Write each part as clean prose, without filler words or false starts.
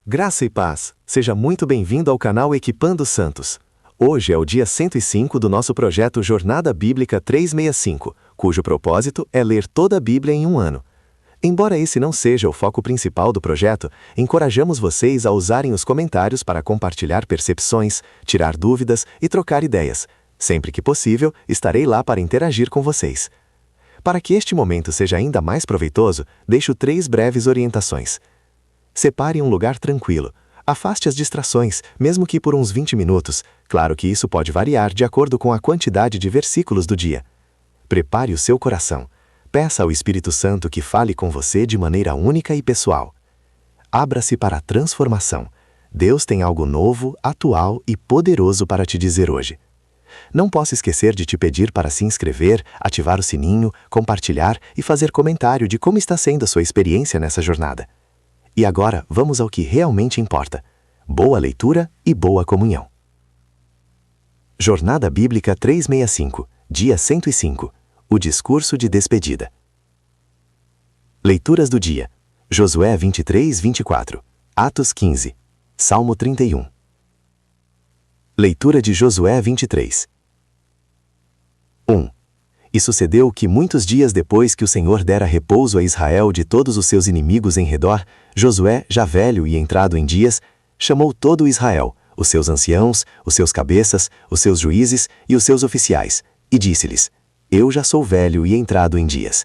Graça e paz, seja muito bem-vindo ao canal Equipando Santos. Hoje é o dia 105 do nosso projeto Jornada Bíblica 365, cujo propósito é ler toda a Bíblia em um ano. Embora esse não seja o foco principal do projeto, encorajamos vocês a usarem os comentários para compartilhar percepções, tirar dúvidas e trocar ideias. Sempre que possível, estarei lá para interagir com vocês. Para que este momento seja ainda mais proveitoso, deixo 3 breves orientações. Separe um lugar tranquilo. Afaste as distrações, mesmo que por uns 20 minutos. Claro que isso pode variar de acordo com a quantidade de versículos do dia. Prepare o seu coração. Peça ao Espírito Santo que fale com você de maneira única e pessoal. Abra-se para a transformação. Deus tem algo novo, atual e poderoso para te dizer hoje. Não posso esquecer de te pedir para se inscrever, ativar o sininho, compartilhar e fazer comentário de como está sendo a sua experiência nessa jornada. E agora, vamos ao que realmente importa. Boa leitura e boa comunhão. Jornada Bíblica 365, dia 105. O discurso de despedida. Leituras do dia. Josué 23, 24. Atos 15. Salmo 31. Leitura de Josué 23. 1. E sucedeu que muitos dias depois que o Senhor dera repouso a Israel de todos os seus inimigos em redor, Josué, já velho e entrado em dias, chamou todo o Israel, os seus anciãos, os seus cabeças, os seus juízes e os seus oficiais, e disse-lhes: Eu já sou velho e entrado em dias.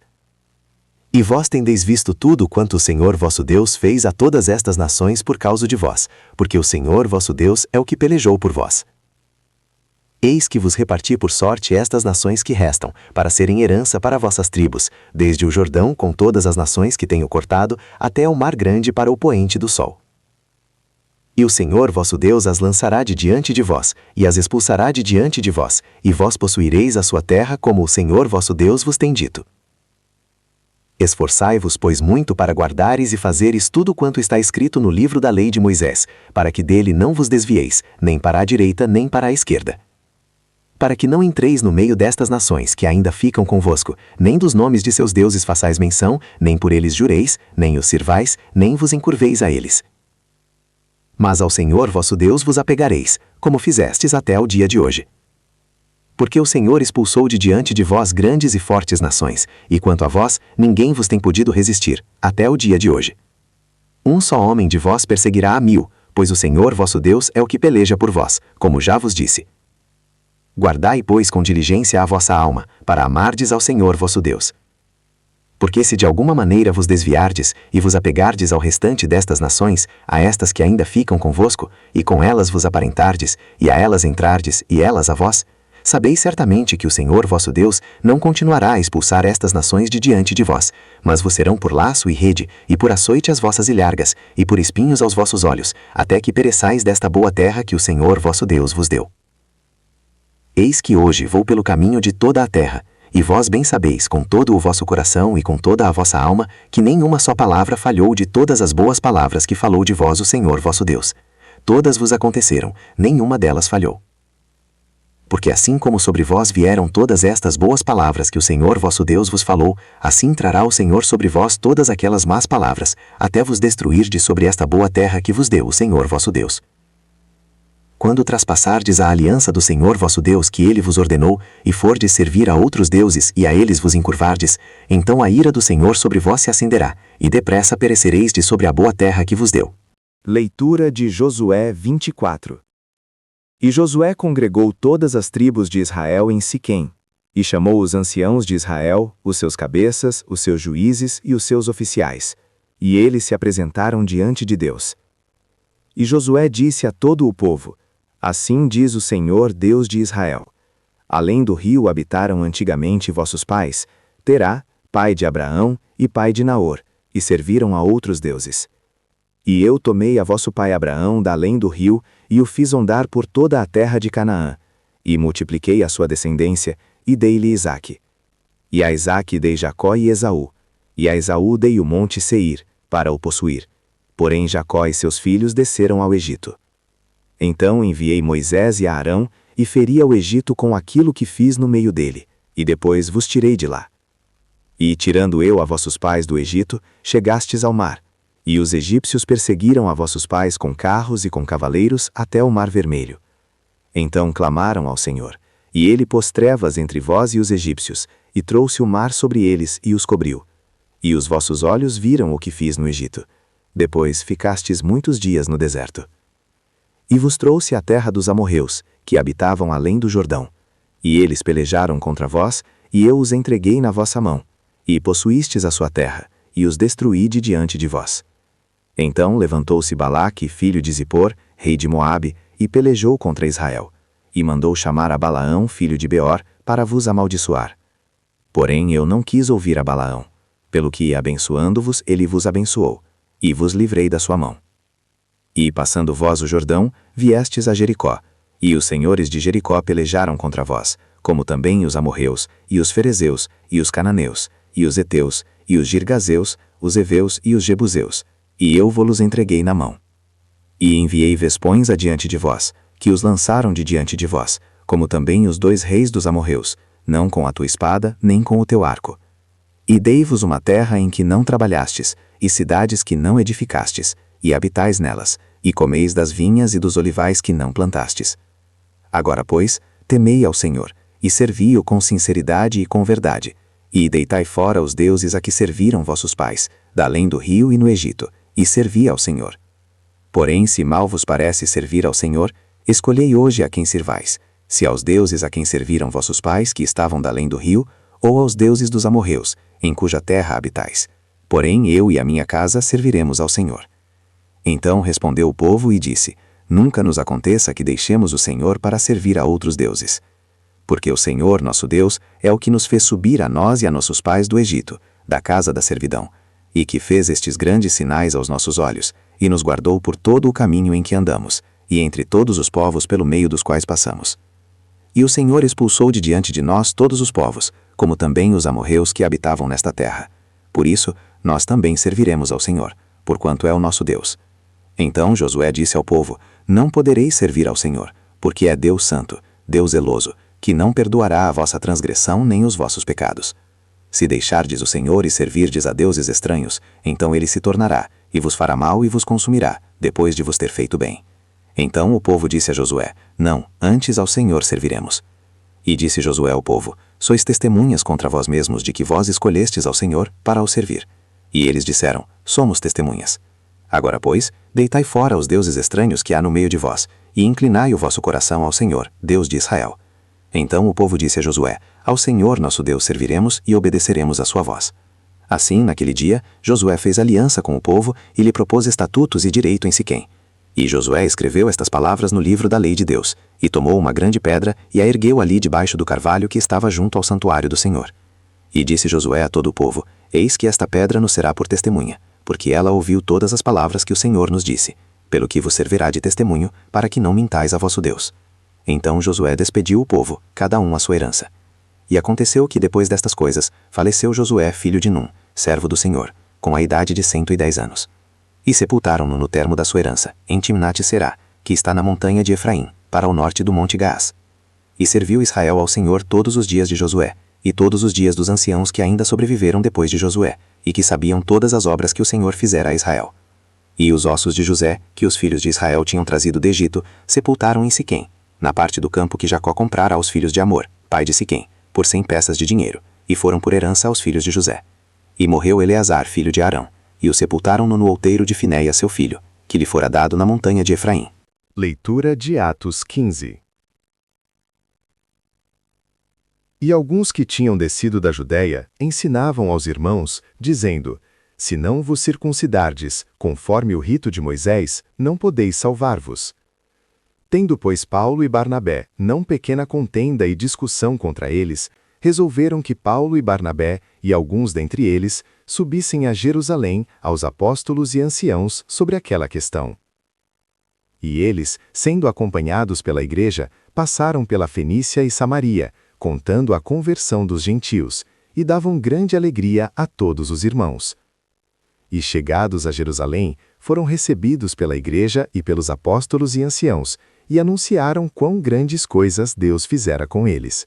E vós tendeis visto tudo quanto o Senhor vosso Deus fez a todas estas nações por causa de vós, porque o Senhor vosso Deus é o que pelejou por vós. Eis que vos reparti por sorte estas nações que restam, para serem herança para vossas tribos, desde o Jordão com todas as nações que tenho cortado, até ao mar grande para o poente do sol. E o Senhor vosso Deus as lançará de diante de vós, e as expulsará de diante de vós, e vós possuireis a sua terra como o Senhor vosso Deus vos tem dito. Esforçai-vos, pois, muito para guardares e fazeres tudo quanto está escrito no livro da lei de Moisés, para que dele não vos desvieis, nem para a direita nem para a esquerda. Para que não entreis no meio destas nações que ainda ficam convosco, nem dos nomes de seus deuses façais menção, nem por eles jureis, nem os sirvais, nem vos encurveis a eles. Mas ao Senhor vosso Deus vos apegareis, como fizestes até ao dia de hoje. Porque o Senhor expulsou de diante de vós grandes e fortes nações, e quanto a vós, ninguém vos tem podido resistir, até o dia de hoje. Um só homem de vós perseguirá a 1000, pois o Senhor vosso Deus é o que peleja por vós, como já vos disse. Guardai, pois, com diligência a vossa alma, para amardes ao Senhor vosso Deus. Porque se de alguma maneira vos desviardes, e vos apegardes ao restante destas nações, a estas que ainda ficam convosco, e com elas vos aparentardes, e a elas entrardes, e elas a vós, sabeis certamente que o Senhor vosso Deus não continuará a expulsar estas nações de diante de vós, mas vos serão por laço e rede, e por açoite as vossas ilhargas, e por espinhos aos vossos olhos, até que pereçais desta boa terra que o Senhor vosso Deus vos deu. Eis que hoje vou pelo caminho de toda a terra, e vós bem sabeis com todo o vosso coração e com toda a vossa alma, que nenhuma só palavra falhou de todas as boas palavras que falou de vós o Senhor vosso Deus. Todas vos aconteceram, nenhuma delas falhou. Porque assim como sobre vós vieram todas estas boas palavras que o Senhor vosso Deus vos falou, assim trará o Senhor sobre vós todas aquelas más palavras, até vos destruir de sobre esta boa terra que vos deu o Senhor vosso Deus. Quando traspassardes a aliança do Senhor vosso Deus que ele vos ordenou, e fordes servir a outros deuses e a eles vos encurvardes, então a ira do Senhor sobre vós se acenderá, e depressa perecereis de sobre a boa terra que vos deu. Leitura de Josué 24. E Josué congregou todas as tribos de Israel em Siquém, e chamou os anciãos de Israel, os seus cabeças, os seus juízes e os seus oficiais, e eles se apresentaram diante de Deus. E Josué disse a todo o povo: Assim diz o Senhor Deus de Israel: Além do rio habitaram antigamente vossos pais, Terá, pai de Abraão e pai de Naor, e serviram a outros deuses. E eu tomei a vosso pai Abraão da além do rio, e o fiz andar por toda a terra de Canaã, e multipliquei a sua descendência, e dei-lhe Isaque. E a Isaque dei Jacó e Esaú, e a Esaú dei o monte Seir, para o possuir. Porém Jacó e seus filhos desceram ao Egito. Então enviei Moisés e Arão, e feri ao Egito com aquilo que fiz no meio dele, e depois vos tirei de lá. E, tirando eu a vossos pais do Egito, chegastes ao mar, E os egípcios perseguiram a vossos pais com carros e com cavaleiros até o Mar Vermelho. Então clamaram ao Senhor, e ele pôs trevas entre vós e os egípcios, e trouxe o mar sobre eles e os cobriu. E os vossos olhos viram o que fiz no Egito. Depois ficastes muitos dias no deserto. E vos trouxe a terra dos amorreus, que habitavam além do Jordão. E eles pelejaram contra vós, e eu os entreguei na vossa mão. E possuístes a sua terra, e os destruí de diante de vós. Então levantou-se Balaque, filho de Zippor, rei de Moabe, e pelejou contra Israel. E mandou chamar a Balaão, filho de Beor, para vos amaldiçoar. Porém eu não quis ouvir a Balaão. Pelo que, abençoando-vos, ele vos abençoou, e vos livrei da sua mão. E, passando vós o Jordão, viestes a Jericó, e os senhores de Jericó pelejaram contra vós, como também os amorreus, e os ferezeus, e os cananeus, e os heteus, e os girgazeus, os heveus e os jebuseus, e eu vos entreguei na mão. E enviei vespões adiante de vós, que os lançaram de diante de vós, como também os 2 reis dos amorreus, não com a tua espada, nem com o teu arco. E dei-vos uma terra em que não trabalhastes, e cidades que não edificastes, e habitais nelas, e comeis das vinhas e dos olivais que não plantastes. Agora, pois, temei ao Senhor, e servi-o com sinceridade e com verdade, e deitai fora os deuses a que serviram vossos pais, da além do rio e no Egito, e servi ao Senhor. Porém, se mal vos parece servir ao Senhor, escolhei hoje a quem sirvais, se aos deuses a quem serviram vossos pais, que estavam da além do rio, ou aos deuses dos amorreus, em cuja terra habitais. Porém, eu e a minha casa serviremos ao Senhor. Então respondeu o povo e disse: Nunca nos aconteça que deixemos o Senhor para servir a outros deuses. Porque o Senhor, nosso Deus, é o que nos fez subir a nós e a nossos pais do Egito, da casa da servidão, e que fez estes grandes sinais aos nossos olhos, e nos guardou por todo o caminho em que andamos, e entre todos os povos pelo meio dos quais passamos. E o Senhor expulsou de diante de nós todos os povos, como também os amorreus que habitavam nesta terra. Por isso, nós também serviremos ao Senhor, porquanto é o nosso Deus. Então Josué disse ao povo: Não podereis servir ao Senhor, porque é Deus santo, Deus zeloso, que não perdoará a vossa transgressão nem os vossos pecados. Se deixardes o Senhor e servirdes a deuses estranhos, então ele se tornará, e vos fará mal e vos consumirá, depois de vos ter feito bem. Então o povo disse a Josué: Não, antes ao Senhor serviremos. E disse Josué ao povo: Sois testemunhas contra vós mesmos de que vós escolhestes ao Senhor para o servir. E eles disseram: Somos testemunhas. Agora, pois, deitai fora os deuses estranhos que há no meio de vós, e inclinai o vosso coração ao Senhor, Deus de Israel. Então o povo disse a Josué: Ao Senhor nosso Deus serviremos e obedeceremos à sua voz. Assim, naquele dia, Josué fez aliança com o povo e lhe propôs estatutos e direito em Siquém. E Josué escreveu estas palavras no livro da lei de Deus, e tomou uma grande pedra e a ergueu ali debaixo do carvalho que estava junto ao santuário do Senhor. E disse Josué a todo o povo: Eis que esta pedra nos será por testemunha, porque ela ouviu todas as palavras que o Senhor nos disse, pelo que vos servirá de testemunho, para que não mintais a vosso Deus. Então Josué despediu o povo, cada um a sua herança. E aconteceu que depois destas coisas, faleceu Josué filho de Num, servo do Senhor, com a idade de 110 anos. E sepultaram-no no termo da sua herança, em Timnate-Será, que está na montanha de Efraim, para o norte do monte Gaás. E serviu Israel ao Senhor todos os dias de Josué, e todos os dias dos anciãos que ainda sobreviveram depois de Josué, e que sabiam todas as obras que o Senhor fizera a Israel. E os ossos de José, que os filhos de Israel tinham trazido do Egito, sepultaram em Siquém, na parte do campo que Jacó comprara aos filhos de Amor, pai de Siquém, por 100 peças de dinheiro, e foram por herança aos filhos de José. E morreu Eleazar, filho de Arão, e o sepultaram-no no outeiro de Finéia, seu filho, que lhe fora dado na montanha de Efraim. Leitura de Atos 15. E alguns que tinham descido da Judéia ensinavam aos irmãos, dizendo: Se não vos circuncidardes, conforme o rito de Moisés, não podeis salvar-vos. Tendo, pois, Paulo e Barnabé não pequena contenda e discussão contra eles, resolveram que Paulo e Barnabé, e alguns dentre eles, subissem a Jerusalém aos apóstolos e anciãos sobre aquela questão. E eles, sendo acompanhados pela igreja, passaram pela Fenícia e Samaria, contando a conversão dos gentios, e davam grande alegria a todos os irmãos. E chegados a Jerusalém, foram recebidos pela igreja e pelos apóstolos e anciãos, e anunciaram quão grandes coisas Deus fizera com eles.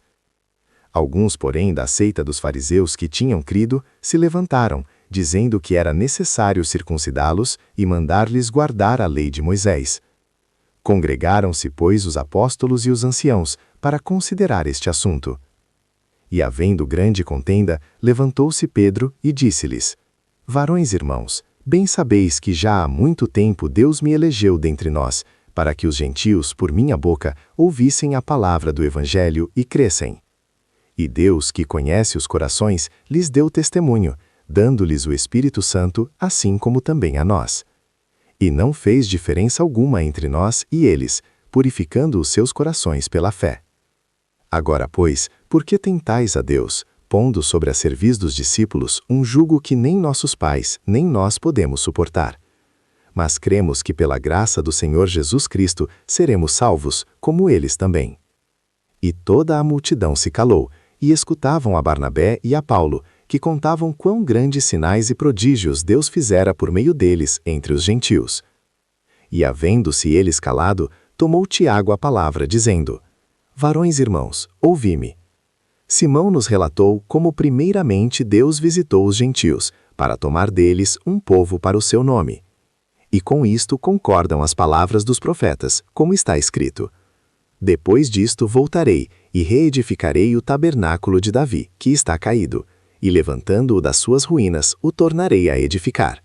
Alguns, porém, da seita dos fariseus que tinham crido, se levantaram, dizendo que era necessário circuncidá-los e mandar-lhes guardar a lei de Moisés. Congregaram-se, pois, os apóstolos e os anciãos para considerar este assunto. E, havendo grande contenda, levantou-se Pedro e disse-lhes: Varões irmãos, bem sabeis que já há muito tempo Deus me elegeu dentre nós, para que os gentios, por minha boca, ouvissem a palavra do Evangelho e crescem. E Deus, que conhece os corações, lhes deu testemunho, dando-lhes o Espírito Santo, assim como também a nós. E não fez diferença alguma entre nós e eles, purificando os seus corações pela fé. Agora, pois, por que tentais a Deus, pondo sobre a cerviz dos discípulos um jugo que nem nossos pais, nem nós podemos suportar? Mas cremos que pela graça do Senhor Jesus Cristo seremos salvos, como eles também. E toda a multidão se calou, e escutavam a Barnabé e a Paulo, que contavam quão grandes sinais e prodígios Deus fizera por meio deles entre os gentios. E havendo-se eles calado, tomou Tiago a palavra, dizendo: Varões irmãos, ouvi-me. Simão nos relatou como primeiramente Deus visitou os gentios, para tomar deles um povo para o seu nome. E com isto concordam as palavras dos profetas, como está escrito: Depois disto voltarei, e reedificarei o tabernáculo de Davi, que está caído, e levantando-o das suas ruínas, o tornarei a edificar.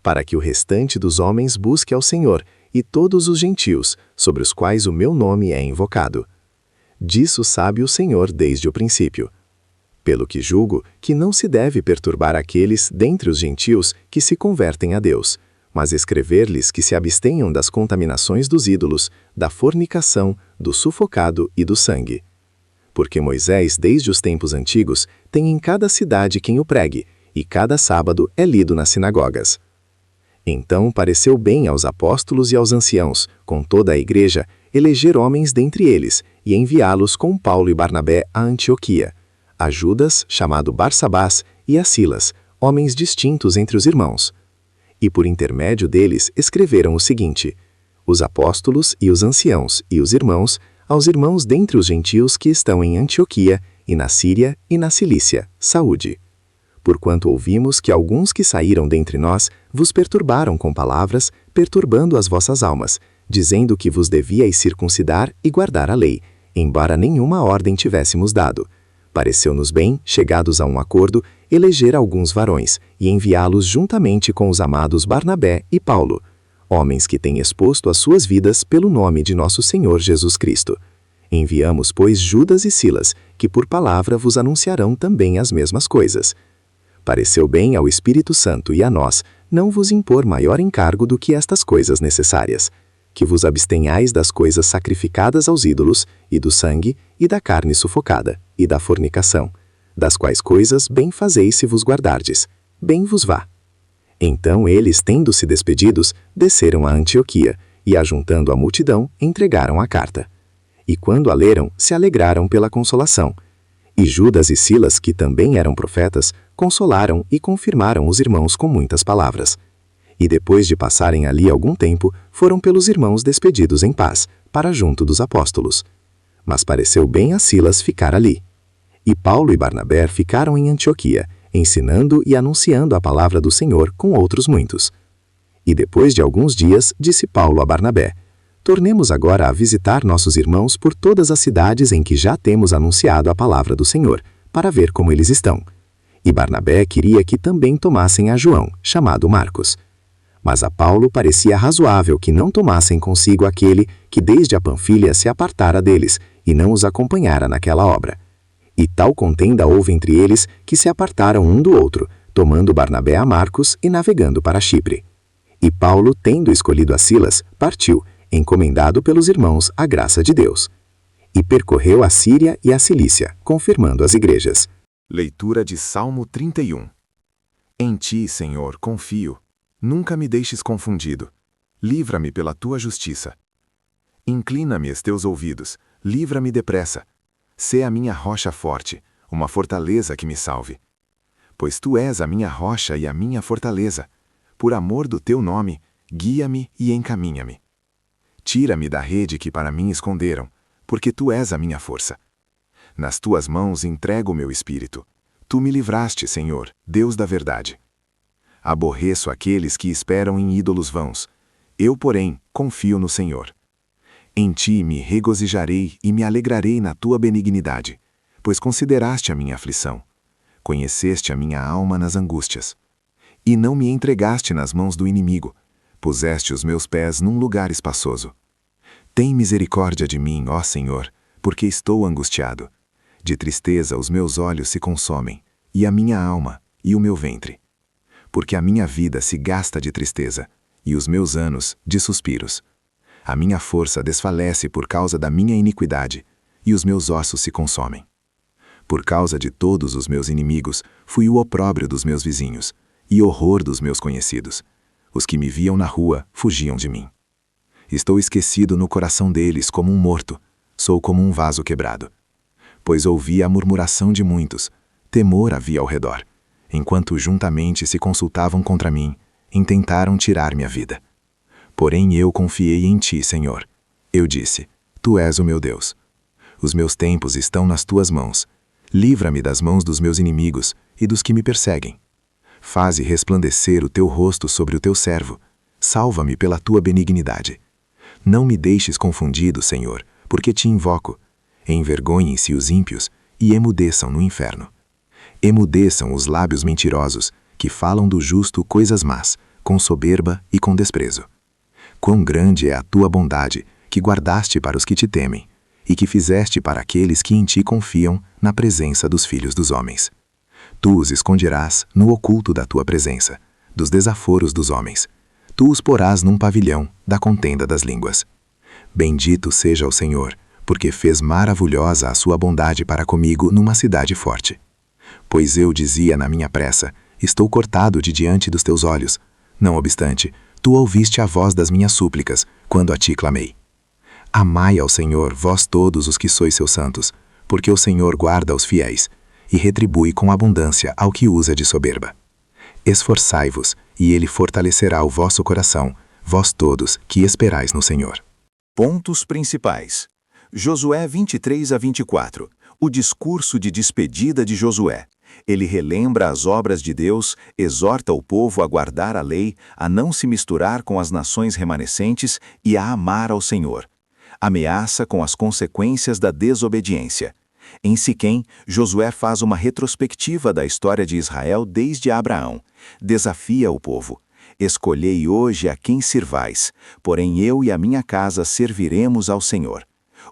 Para que o restante dos homens busque ao Senhor, e todos os gentios, sobre os quais o meu nome é invocado. Disso sabe o Senhor desde o princípio. Pelo que julgo que não se deve perturbar aqueles dentre os gentios que se convertem a Deus, mas escrever-lhes que se abstenham das contaminações dos ídolos, da fornicação, do sufocado e do sangue. Porque Moisés, desde os tempos antigos, tem em cada cidade quem o pregue, e cada sábado é lido nas sinagogas. Então pareceu bem aos apóstolos e aos anciãos, com toda a igreja, eleger homens dentre eles, e enviá-los com Paulo e Barnabé a Antioquia, a Judas, chamado Barsabás, e a Silas, homens distintos entre os irmãos. E por intermédio deles escreveram o seguinte: Os apóstolos e os anciãos e os irmãos, aos irmãos dentre os gentios que estão em Antioquia, e na Síria e na Cilícia, saúde. Porquanto ouvimos que alguns que saíram dentre nós vos perturbaram com palavras, perturbando as vossas almas, dizendo que vos devíeis circuncidar e guardar a lei, embora nenhuma ordem tivéssemos dado. Pareceu-nos bem, chegados a um acordo, eleger alguns varões, e enviá-los juntamente com os amados Barnabé e Paulo, homens que têm exposto as suas vidas pelo nome de nosso Senhor Jesus Cristo. Enviamos, pois, Judas e Silas, que por palavra vos anunciarão também as mesmas coisas. Pareceu bem ao Espírito Santo e a nós não vos impor maior encargo do que estas coisas necessárias, que vos abstenhais das coisas sacrificadas aos ídolos, e do sangue, e da carne sufocada, e da fornicação, das quais coisas bem fazeis se vos guardardes, bem vos vá. Então eles, tendo-se despedidos, desceram a Antioquia, e ajuntando a multidão, entregaram a carta. E quando a leram, se alegraram pela consolação. E Judas e Silas, que também eram profetas, consolaram e confirmaram os irmãos com muitas palavras. E depois de passarem ali algum tempo, foram pelos irmãos despedidos em paz, para junto dos apóstolos. Mas pareceu bem a Silas ficar ali. E Paulo e Barnabé ficaram em Antioquia, ensinando e anunciando a palavra do Senhor com outros muitos. E depois de alguns dias, disse Paulo a Barnabé: Tornemos agora a visitar nossos irmãos por todas as cidades em que já temos anunciado a palavra do Senhor, para ver como eles estão. E Barnabé queria que também tomassem a João, chamado Marcos. Mas a Paulo parecia razoável que não tomassem consigo aquele que desde a Panfilha se apartara deles, e não os acompanhara naquela obra. E tal contenda houve entre eles que se apartaram um do outro, tomando Barnabé a Marcos e navegando para Chipre. E Paulo, tendo escolhido a Silas, partiu, encomendado pelos irmãos à graça de Deus. E percorreu a Síria e a Cilícia, confirmando as igrejas. Leitura de Salmo 31. Em ti, Senhor, confio. Nunca me deixes confundido. Livra-me pela tua justiça. Inclina-me os teus ouvidos, livra-me depressa. Sê a minha rocha forte, uma fortaleza que me salve. Pois tu és a minha rocha e a minha fortaleza. Por amor do teu nome, guia-me e encaminha-me. Tira-me da rede que para mim esconderam, porque tu és a minha força. Nas tuas mãos entrego o meu espírito. Tu me livraste, Senhor, Deus da verdade. Aborreço aqueles que esperam em ídolos vãos. Eu, porém, confio no Senhor. Em ti me regozijarei e me alegrarei na tua benignidade, pois consideraste a minha aflição. Conheceste a minha alma nas angústias. E não me entregaste nas mãos do inimigo, puseste os meus pés num lugar espaçoso. Tem misericórdia de mim, ó Senhor, porque estou angustiado. De tristeza os meus olhos se consomem, e a minha alma, e o meu ventre. Porque a minha vida se gasta de tristeza, e os meus anos de suspiros. A minha força desfalece por causa da minha iniquidade, e os meus ossos se consomem. Por causa de todos os meus inimigos, fui o opróbrio dos meus vizinhos, e horror dos meus conhecidos. Os que me viam na rua fugiam de mim. Estou esquecido no coração deles como um morto, sou como um vaso quebrado. Pois ouvi a murmuração de muitos, temor havia ao redor, enquanto juntamente se consultavam contra mim, intentaram tirar-me a vida. Porém eu confiei em ti, Senhor. Eu disse, tu és o meu Deus. Os meus tempos estão nas tuas mãos. Livra-me das mãos dos meus inimigos e dos que me perseguem. Faze resplandecer o teu rosto sobre o teu servo. Salva-me pela tua benignidade. Não me deixes confundido, Senhor, porque te invoco. Envergonhem-se os ímpios e emudeçam no inferno. Emudeçam os lábios mentirosos, que falam do justo coisas más, com soberba e com desprezo. Quão grande é a tua bondade, que guardaste para os que te temem, e que fizeste para aqueles que em ti confiam na presença dos filhos dos homens. Tu os esconderás no oculto da tua presença, dos desaforos dos homens. Tu os porás num pavilhão da contenda das línguas. Bendito seja o Senhor, porque fez maravilhosa a sua bondade para comigo numa cidade forte. Pois eu dizia na minha pressa, estou cortado de diante dos teus olhos. Não obstante, tu ouviste a voz das minhas súplicas, quando a ti clamei. Amai ao Senhor, vós todos os que sois seus santos, porque o Senhor guarda os fiéis, e retribui com abundância ao que usa de soberba. Esforçai-vos, e ele fortalecerá o vosso coração, vós todos que esperais no Senhor. Pontos principais. Josué 23-24. O discurso de despedida de Josué. Ele relembra as obras de Deus, exorta o povo a guardar a lei, a não se misturar com as nações remanescentes e a amar ao Senhor. Ameaça com as consequências da desobediência. Em Siquém, Josué faz uma retrospectiva da história de Israel desde Abraão. Desafia o povo. Escolhei hoje a quem sirvais, porém eu e a minha casa serviremos ao Senhor.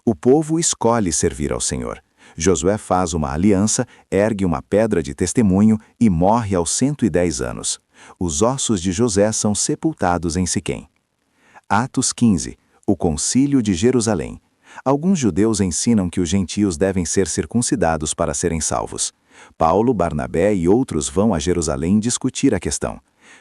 O povo escolhe servir ao Senhor. Josué faz uma aliança, ergue uma pedra de testemunho e morre aos 110 anos. Os ossos de José são sepultados em Siquém. Atos 15. O Concílio de Jerusalém. Alguns judeus ensinam que os gentios devem ser circuncidados para serem salvos. Paulo, Barnabé e outros vão a Jerusalém discutir a questão.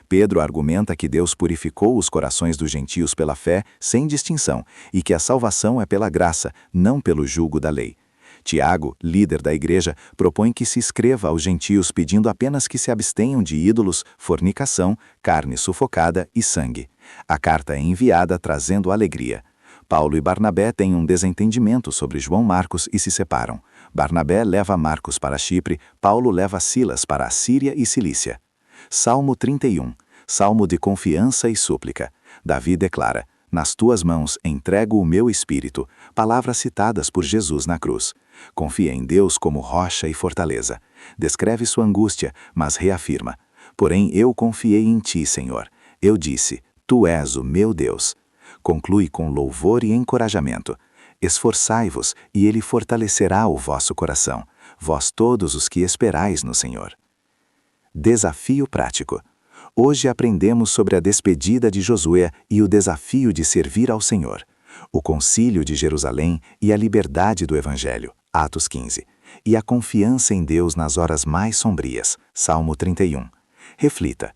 Pedro argumenta que Deus purificou os corações dos gentios pela fé, sem distinção, e que a salvação é pela graça, não pelo jugo da lei. Tiago, líder da igreja, propõe que se escreva aos gentios pedindo apenas que se abstenham de ídolos, fornicação, carne sufocada e sangue. A carta é enviada trazendo alegria. Paulo e Barnabé têm um desentendimento sobre João Marcos e se separam. Barnabé leva Marcos para Chipre, Paulo leva Silas para a Síria e Cilícia. Salmo 31. Salmo de confiança e súplica. Davi declara, nas tuas mãos entrego o meu espírito, palavras citadas por Jesus na cruz. Confia em Deus como rocha e fortaleza. Descreve sua angústia, mas reafirma. Porém eu confiei em ti, Senhor. Eu disse, tu és o meu Deus. Conclui com louvor e encorajamento. Esforçai-vos, e ele fortalecerá o vosso coração, vós todos os que esperais no Senhor. Desafio prático. Hoje aprendemos sobre a despedida de Josué e o desafio de servir ao Senhor, o concílio de Jerusalém e a liberdade do Evangelho, Atos 15, e a confiança em Deus nas horas mais sombrias, Salmo 31. Reflita.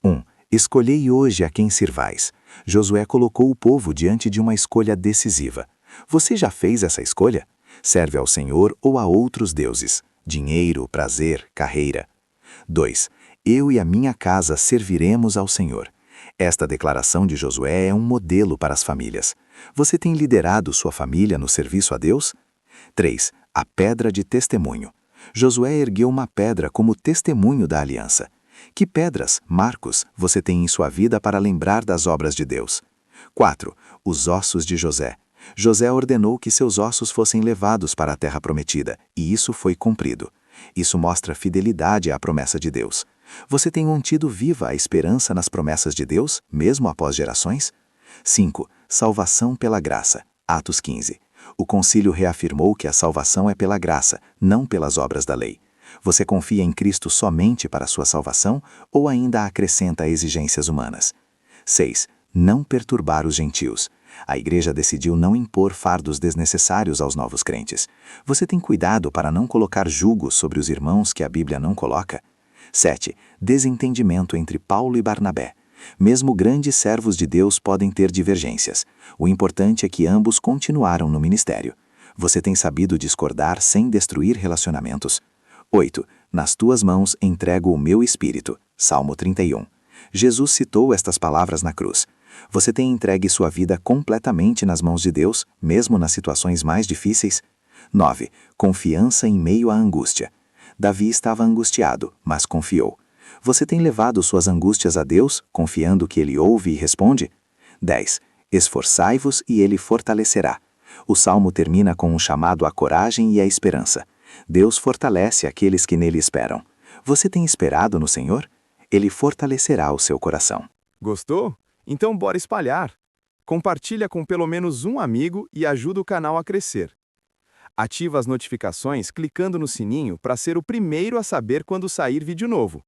1. Escolhei hoje a quem sirvais. Josué colocou o povo diante de uma escolha decisiva. Você já fez essa escolha? Serve ao Senhor ou a outros deuses? Dinheiro, prazer, carreira? 2. Eu e a minha casa serviremos ao Senhor. Esta declaração de Josué é um modelo para as famílias. Você tem liderado sua família no serviço a Deus? 3. A pedra de testemunho. Josué ergueu uma pedra como testemunho da aliança. Que pedras, marcos, você tem em sua vida para lembrar das obras de Deus? 4. Os ossos de José. José ordenou que seus ossos fossem levados para a terra prometida, e isso foi cumprido. Isso mostra fidelidade à promessa de Deus. Você tem mantido viva a esperança nas promessas de Deus, mesmo após gerações? 5. Salvação pela graça. Atos 15. O concílio reafirmou que a salvação é pela graça, não pelas obras da lei. Você confia em Cristo somente para sua salvação ou ainda acrescenta exigências humanas? 6. Não perturbar os gentios. A igreja decidiu não impor fardos desnecessários aos novos crentes. Você tem cuidado para não colocar julgos sobre os irmãos que a Bíblia não coloca? 7. Desentendimento entre Paulo e Barnabé. Mesmo grandes servos de Deus podem ter divergências. O importante é que ambos continuaram no ministério. Você tem sabido discordar sem destruir relacionamentos? 8. Nas tuas mãos entrego o meu espírito. Salmo 31. Jesus citou estas palavras na cruz. Você tem entregue sua vida completamente nas mãos de Deus, mesmo nas situações mais difíceis? 9. Confiança em meio à angústia. Davi estava angustiado, mas confiou. Você tem levado suas angústias a Deus, confiando que Ele ouve e responde? 10. Esforçai-vos e Ele fortalecerá. O salmo termina com um chamado à coragem e à esperança. Deus fortalece aqueles que nele esperam. Você tem esperado no Senhor? Ele fortalecerá o seu coração. Gostou? Então bora espalhar. Compartilha com pelo menos um amigo e ajuda o canal a crescer. Ativa as notificações clicando no sininho para ser o primeiro a saber quando sair vídeo novo.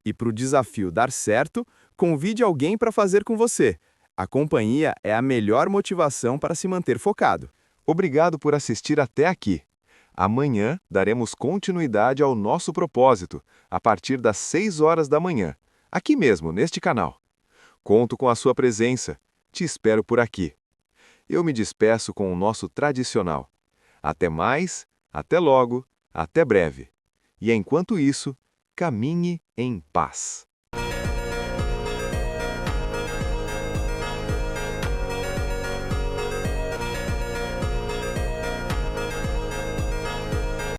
E para o desafio dar certo, convide alguém para fazer com você. A companhia é a melhor motivação para se manter focado. Obrigado por assistir até aqui. Amanhã daremos continuidade ao nosso propósito, a partir das 6 horas da manhã, aqui mesmo, neste canal. Conto com a sua presença. Te espero por aqui. Eu me despeço com o nosso tradicional. Até mais, até logo, até breve. E enquanto isso, caminhe em paz.